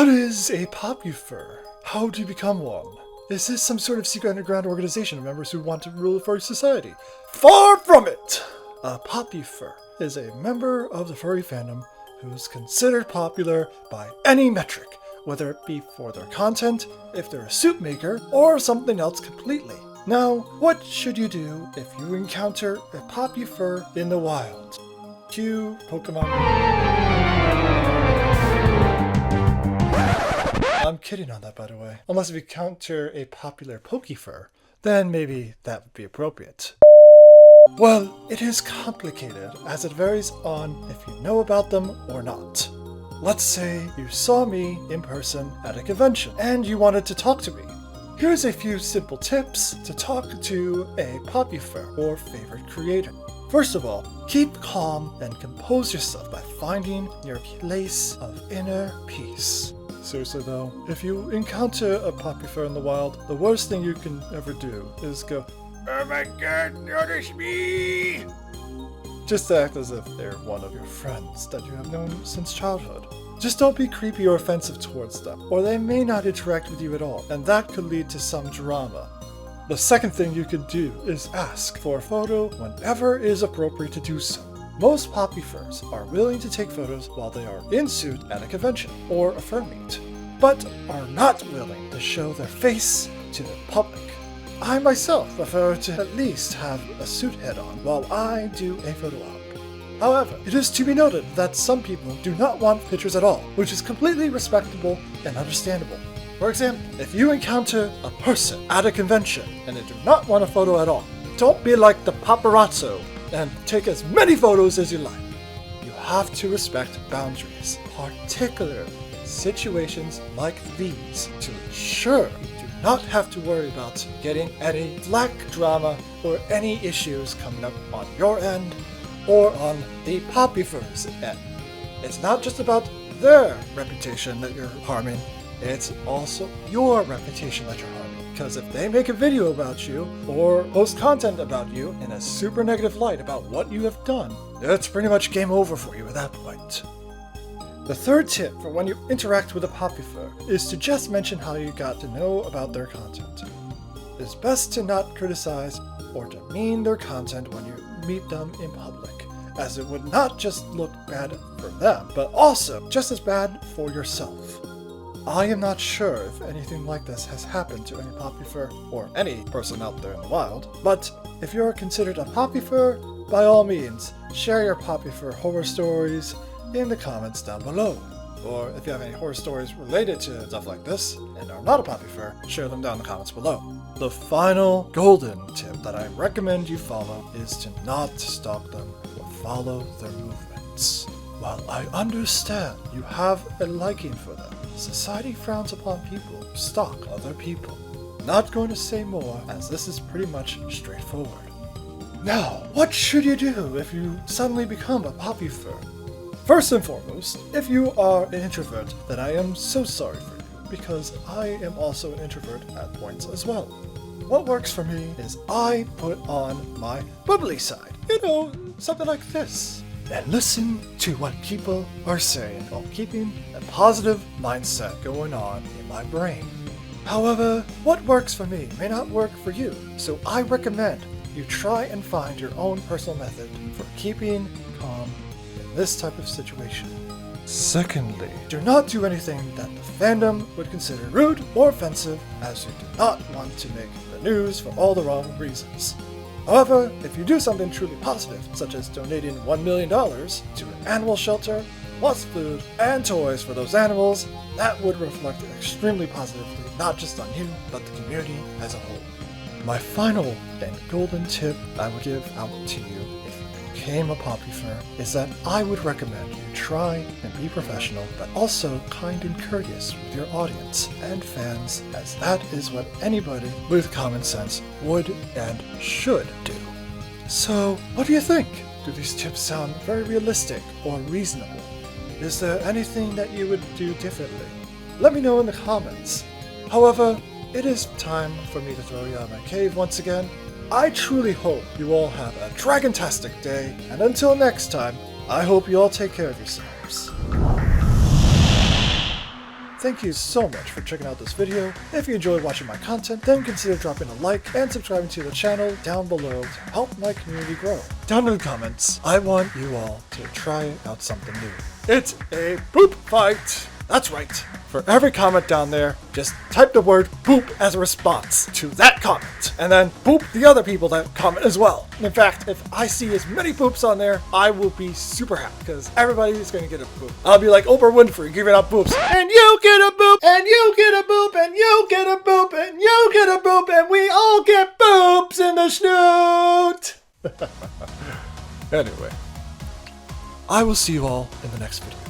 What is a Popufur? How do you become one? Is this some sort of secret underground organization of members who want to rule the furry society? Far from it! A Popufur is a member of the furry fandom who's considered popular by any metric, whether it be for their content, if they're a suit maker, or something else completely. Now, what should you do if you encounter a Popufur in the wild? Cue Pokemon. I'm kidding on that, by the way. Unless if you encounter a popular Pokefur, then maybe that would be appropriate. Well, it is complicated, as it varies on if you know about them or not. Let's say you saw me in person at a convention, and you wanted to talk to me. Here's a few simple tips to talk to a Popufur or favorite creator. First of all, keep calm and compose yourself by finding your place of inner peace. Seriously though, if you encounter a Popufur in the wild, the worst thing you can ever do is go, "Oh my god, notice me!" Just act as if they're one of your friends that you have known since childhood. Just don't be creepy or offensive towards them, or they may not interact with you at all, and that could lead to some drama. The second thing you could do is ask for a photo whenever it is appropriate to do so. Most Popufurs are willing to take photos while they are in suit at a convention or a fur meet, but are not willing to show their face to the public. I myself prefer to at least have a suit head on while I do a photo op. However, it is to be noted that some people do not want pictures at all, which is completely respectable and understandable. For example, if you encounter a person at a convention and they do not want a photo at all, don't be like the paparazzo and take as many photos as you like. You have to respect boundaries, particularly in situations like these, to ensure you do not have to worry about getting any flack, drama, or any issues coming up on your end or on the Popufur's end. It's not just about their reputation that you're harming, it's also your reputation that you're harming. Because if they make a video about you or post content about you in a super negative light about what you have done, it's pretty much game over for you at that point. The third tip for when you interact with a Popufur is to just mention how you got to know about their content. It's best to not criticize or demean their content when you meet them in public, as it would not just look bad for them, but also just as bad for yourself. I am not sure if anything like this has happened to any Popufur or any person out there in the wild, but if you're considered a Popufur, by all means, share your Popufur horror stories in the comments down below. Or if you have any horror stories related to stuff like this and are not a Popufur, share them down in the comments below. The final golden tip that I recommend you follow is to not stalk them or follow their movements. While I understand you have a liking for them, society frowns upon people who stalk other people. Not going to say more, as this is pretty much straightforward. Now, what should you do if you suddenly become a Popufur? First and foremost, if you are an introvert, then I am so sorry for you, because I am also an introvert at points as well. What works for me is I put on my bubbly side, something like this, and listen to what people are saying while keeping a positive mindset going on in my brain. However, what works for me may not work for you, so I recommend you try and find your own personal method for keeping calm in this type of situation. Secondly, do not do anything that the fandom would consider rude or offensive, as you do not want to make the news for all the wrong reasons. However, if you do something truly positive, such as donating $1 million to an animal shelter, plus food and toys for those animals, that would reflect extremely positively not just on you, but the community as a whole. My final and golden tip I would give out to you if you became a Popufur is that I would recommend you try and be professional, but also kind and courteous with your audience and fans, as that is what anybody with common sense would and should do. So, what do you think? Do these tips sound very realistic or reasonable? Is there anything that you would do differently? Let me know in the comments. However, it is time for me to throw you out of my cave once again. I truly hope you all have a dragontastic day, and until next time, I hope you all take care of yourselves. Thank you so much for checking out this video. If you enjoyed watching my content, then consider dropping a like and subscribing to the channel down below to help my community grow. Down in the comments, I want you all to try out something new. It's a poop fight! That's right. For every comment down there, just type the word poop as a response to that comment. And then poop the other people that comment as well. In fact, if I see as many poops on there, I will be super happy because everybody is going to get a poop. I'll be like Oprah Winfrey giving out poops. And you get a poop, and you get a poop, and you get a poop, and you get a poop, and we all get poops in the snoot. Anyway, I will see you all in the next video.